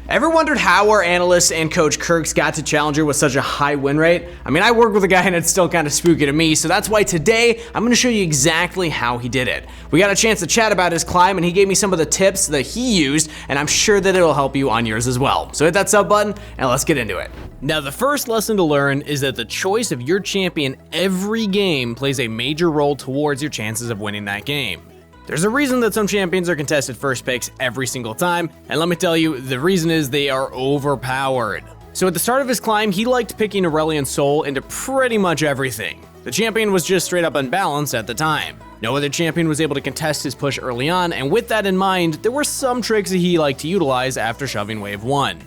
Ever wondered how our analyst and coach Kirks got to Challenger with such a high win rate? I mean, I work with a guy and it's still kind of spooky to me, so that's why today I'm going to show you exactly how he did it. We got a chance to chat about his climb and he gave me some of the tips that he used, and I'm sure that it'll help you on yours as well. So hit that sub button and let's get into it. Now, the first lesson to learn is that the choice of your champion every game plays a major role towards your chances of winning that game. There's a reason that some champions are contested first picks every single time, and let me tell you, the reason is they are overpowered. So at the start of his climb, he liked picking Aurelion Sol into pretty much everything. The champion was just straight up unbalanced at the time. No other champion was able to contest his push early on, and with that in mind, there were some tricks that he liked to utilize after shoving wave 1.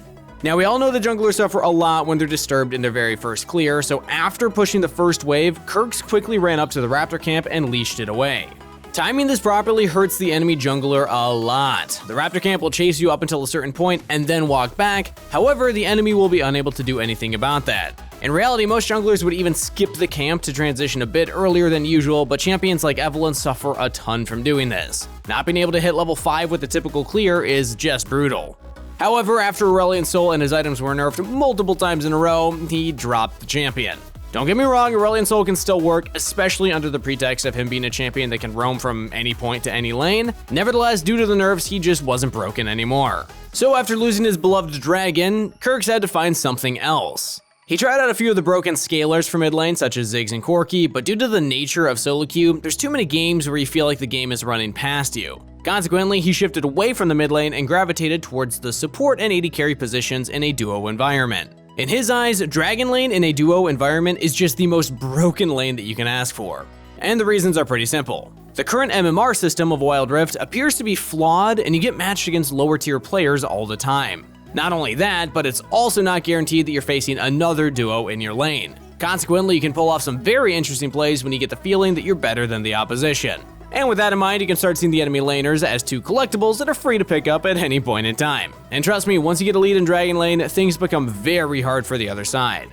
Now, we all know the junglers suffer a lot when they're disturbed in their very first clear, so after pushing the first wave, Kirks quickly ran up to the Raptor camp and leashed it away. Timing this properly hurts the enemy jungler a lot. The Raptor camp will chase you up until a certain point and then walk back. However, the enemy will be unable to do anything about that. In reality, most junglers would even skip the camp to transition a bit earlier than usual, but champions like Evelynn suffer a ton from doing this. Not being able to hit level 5 with the typical clear is just brutal. However, after Aurelion Sol and his items were nerfed multiple times in a row, he dropped the champion. Don't get me wrong, Aurelion Sol can still work, especially under the pretext of him being a champion that can roam from any point to any lane. Nevertheless, due to the nerfs, he just wasn't broken anymore. So after losing his beloved dragon, Kirks had to find something else. He tried out a few of the broken scalers for mid lane, such as Ziggs and Corki, but due to the nature of solo queue, there's too many games where you feel like the game is running past you. Consequently, he shifted away from the mid lane and gravitated towards the support and AD carry positions in a duo environment. In his eyes, Dragon Lane in a duo environment is just the most broken lane that you can ask for. And the reasons are pretty simple. The current MMR system of Wild Rift appears to be flawed, and you get matched against lower tier players all the time. Not only that, but it's also not guaranteed that you're facing another duo in your lane. Consequently, you can pull off some very interesting plays when you get the feeling that you're better than the opposition. And with that in mind, you can start seeing the enemy laners as 2 collectibles that are free to pick up at any point in time. And trust me, once you get a lead in Dragon Lane, things become very hard for the other side.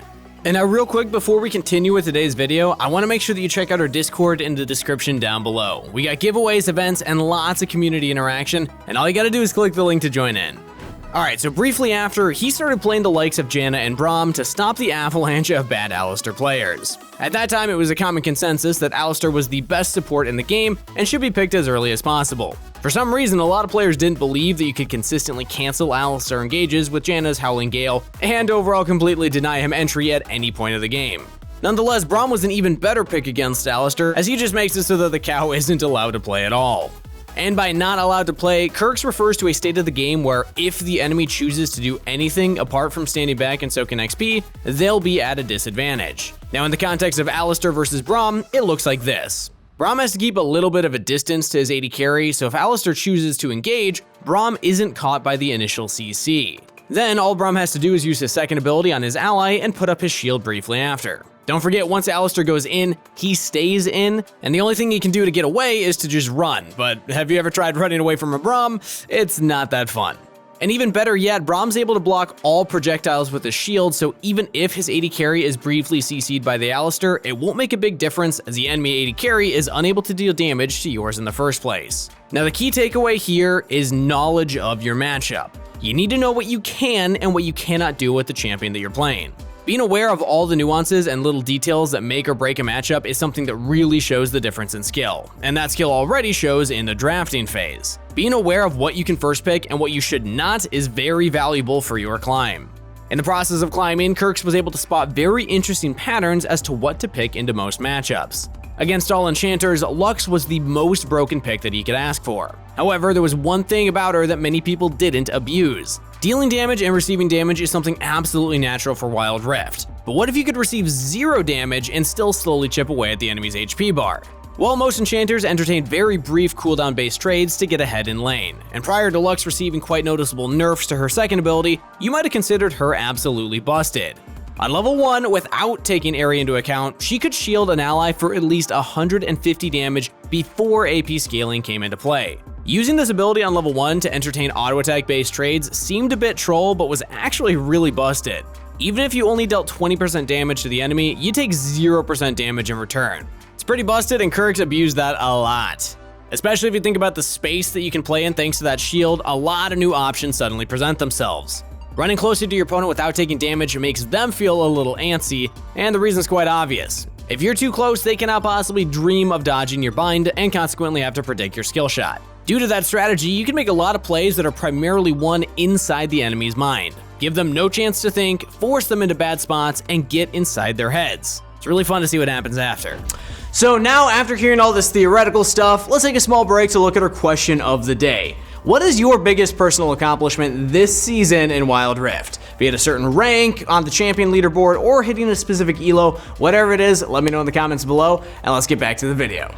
And now real quick, before we continue with today's video, I want to make sure that you check out our Discord in the description down below. We got giveaways, events, and lots of community interaction, and all you gotta do is click the link to join in. Alright, so briefly after, he started playing the likes of Janna and Braum to stop the avalanche of bad Alistar players. At that time, it was a common consensus that Alistar was the best support in the game and should be picked as early as possible. For some reason, a lot of players didn't believe that you could consistently cancel Alistar engages with Janna's Howling Gale, and overall completely deny him entry at any point of the game. Nonetheless, Braum was an even better pick against Alistar, as he just makes it so that the cow isn't allowed to play at all. And by not allowed to play, Kirks refers to a state of the game where if the enemy chooses to do anything apart from standing back and soaking XP, they'll be at a disadvantage. Now in the context of Alistar versus Braum, it looks like this. Braum has to keep a little bit of a distance to his AD carry, so if Alistar chooses to engage, Braum isn't caught by the initial CC. Then all Braum has to do is use his second ability on his ally and put up his shield briefly after. Don't forget, once Alistar goes in, he stays in, and the only thing he can do to get away is to just run. But have you ever tried running away from a Braum? It's not that fun. And even better yet, Braum's able to block all projectiles with his shield, so even if his AD carry is briefly CC'd by the Alistar, it won't make a big difference as the enemy AD carry is unable to deal damage to yours in the first place. Now the key takeaway here is knowledge of your matchup. You need to know what you can and what you cannot do with the champion that you're playing. Being aware of all the nuances and little details that make or break a matchup is something that really shows the difference in skill, and that skill already shows in the drafting phase. Being aware of what you can first pick and what you should not is very valuable for your climb. In the process of climbing, Kirks was able to spot very interesting patterns as to what to pick into most matchups. Against all enchanters, Lux was the most broken pick that he could ask for. However, there was one thing about her that many people didn't abuse. Dealing damage and receiving damage is something absolutely natural for Wild Rift. But what if you could receive 0 damage and still slowly chip away at the enemy's HP bar? Well, most enchanters entertain very brief cooldown-based trades to get ahead in lane, and prior to Lux receiving quite noticeable nerfs to her second ability, you might have considered her absolutely busted. On level 1, without taking area into account, she could shield an ally for at least 150 damage before AP scaling came into play. Using this ability on level 1 to entertain auto attack based trades seemed a bit troll, but was actually really busted. Even if you only dealt 20% damage to the enemy, you take 0% damage in return. It's pretty busted, and Kirks abused that a lot. Especially if you think about the space that you can play in thanks to that shield, a lot of new options suddenly present themselves. Running closer to your opponent without taking damage makes them feel a little antsy, and the reason's quite obvious. If you're too close, they cannot possibly dream of dodging your bind and consequently have to predict your skill shot. Due to that strategy, you can make a lot of plays that are primarily won inside the enemy's mind. Give them no chance to think, force them into bad spots, and get inside their heads. It's really fun to see what happens after. So now, after hearing all this theoretical stuff, let's take a small break to look at our question of the day. What is your biggest personal accomplishment this season in Wild Rift? Be it a certain rank on the champion leaderboard or hitting a specific elo, whatever it is, let me know in the comments below, and let's get back to the video.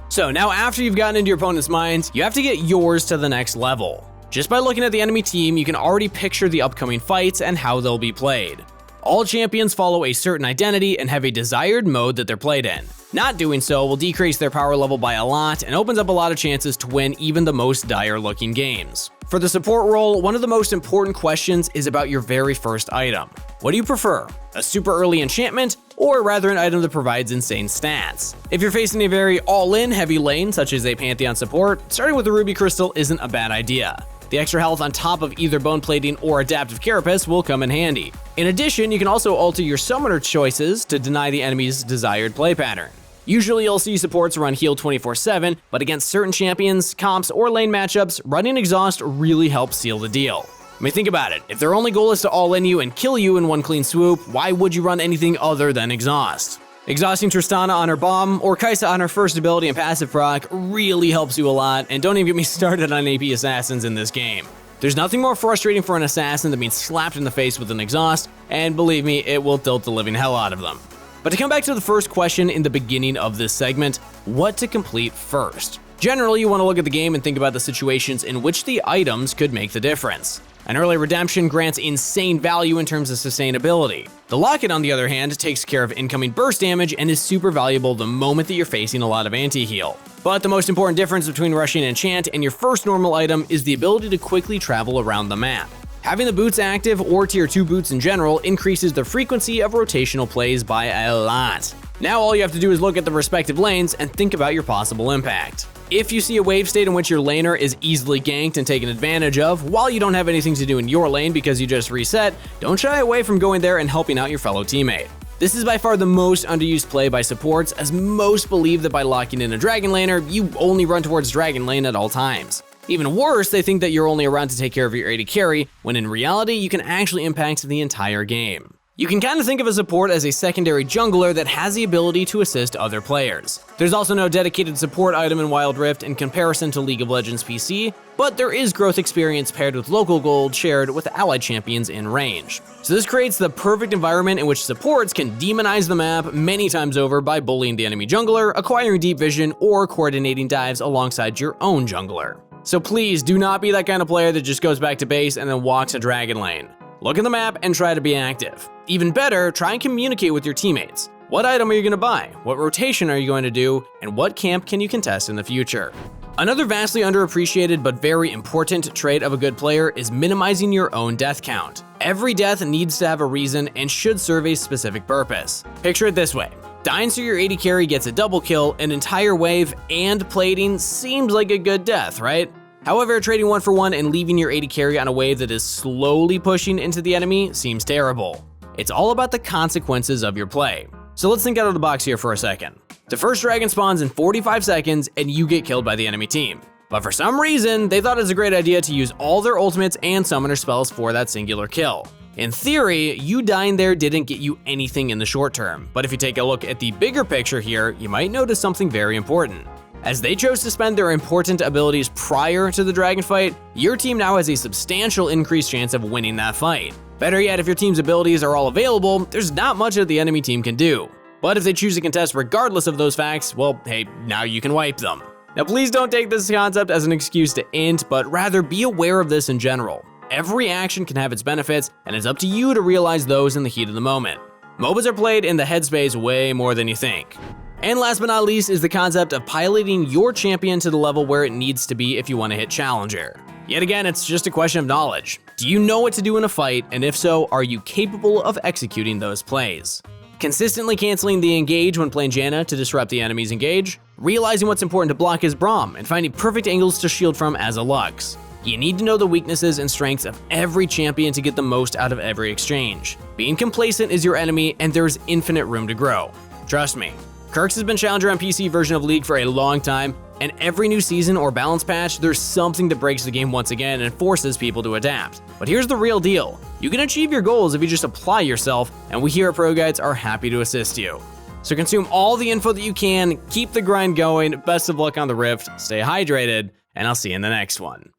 So now, after you've gotten into your opponent's minds, you have to get yours to the next level. Just by looking at the enemy team, you can already picture the upcoming fights and how they'll be played. All champions follow a certain identity and have a desired mode that they're played in. Not doing so will decrease their power level by a lot and opens up a lot of chances to win even the most dire looking games. For the support role, one of the most important questions is about your very first item. What do you prefer? A super early enchantment, or rather an item that provides insane stats? If you're facing a very all-in heavy lane, such as a Pantheon support, starting with the Ruby Crystal isn't a bad idea. The extra health on top of either Bone Plating or Adaptive Carapace will come in handy. In addition, you can also alter your summoner choices to deny the enemy's desired play pattern. Usually you'll see supports run heal 24/7, but against certain champions, comps, or lane matchups, running exhaust really helps seal the deal. I mean, think about it. If their only goal is to all-in you and kill you in one clean swoop, why would you run anything other than exhaust? Exhausting Tristana on her bomb, or Kai'Sa on her first ability and passive proc really helps you a lot, and don't even get me started on AP assassins in this game. There's nothing more frustrating for an assassin than being slapped in the face with an exhaust, and believe me, it will tilt the living hell out of them. But to come back to the first question in the beginning of this segment, what to complete first? Generally, you want to look at the game and think about the situations in which the items could make the difference. An early redemption grants insane value in terms of sustainability. The locket, on the other hand, takes care of incoming burst damage and is super valuable the moment that you're facing a lot of anti-heal. But the most important difference between rushing enchant and your first normal item is the ability to quickly travel around the map. Having the boots active, or tier 2 boots in general, increases the frequency of rotational plays by a lot. Now all you have to do is look at the respective lanes and think about your possible impact. If you see a wave state in which your laner is easily ganked and taken advantage of, while you don't have anything to do in your lane because you just reset, don't shy away from going there and helping out your fellow teammate. This is by far the most underused play by supports, as most believe that by locking in a dragon laner, you only run towards dragon lane at all times. Even worse, they think that you're only around to take care of your AD carry, when in reality, you can actually impact the entire game. You can kind of think of a support as a secondary jungler that has the ability to assist other players. There's also no dedicated support item in Wild Rift in comparison to League of Legends PC, but there is growth experience paired with local gold shared with allied champions in range. So this creates the perfect environment in which supports can demonize the map many times over by bullying the enemy jungler, acquiring deep vision, or coordinating dives alongside your own jungler. So please do not be that kind of player that just goes back to base and then walks a dragon lane. Look at the map and try to be active. Even better, try and communicate with your teammates. What item are you going to buy? What rotation are you going to do? And what camp can you contest in the future? Another vastly underappreciated but very important trait of a good player is minimizing your own death count. Every death needs to have a reason and should serve a specific purpose. Picture it this way. Dying so your AD carry gets a double kill, an entire wave, and plating seems like a good death, right? However, trading 1 for 1 and leaving your AD carry on a wave that is slowly pushing into the enemy seems terrible. It's all about the consequences of your play. So let's think out of the box here for a second. The first dragon spawns in 45 seconds and you get killed by the enemy team. But for some reason, they thought it was a great idea to use all their ultimates and summoner spells for that singular kill. In theory, you dying there didn't get you anything in the short term, but if you take a look at the bigger picture here, you might notice something very important. As they chose to spend their important abilities prior to the dragon fight, your team now has a substantial increased chance of winning that fight. Better yet, if your team's abilities are all available, there's not much that the enemy team can do. But if they choose to contest regardless of those facts, well, hey, now you can wipe them. Now please don't take this concept as an excuse to int, but rather be aware of this in general. Every action can have its benefits, and it's up to you to realize those in the heat of the moment. MOBAs are played in the headspace way more than you think. And last but not least is the concept of piloting your champion to the level where it needs to be if you want to hit Challenger. Yet again, it's just a question of knowledge. Do you know what to do in a fight, and if so, are you capable of executing those plays? Consistently canceling the engage when playing Janna to disrupt the enemy's engage, realizing what's important to block his Braum, and finding perfect angles to shield from as a Lux. You need to know the weaknesses and strengths of every champion to get the most out of every exchange. Being complacent is your enemy, and there's infinite room to grow. Trust me. Kirks has been Challenger on PC version of League for a long time, and every new season or balance patch, there's something that breaks the game once again and forces people to adapt. But here's the real deal. You can achieve your goals if you just apply yourself, and we here at ProGuides are happy to assist you. So consume all the info that you can, keep the grind going, best of luck on the Rift, stay hydrated, and I'll see you in the next one.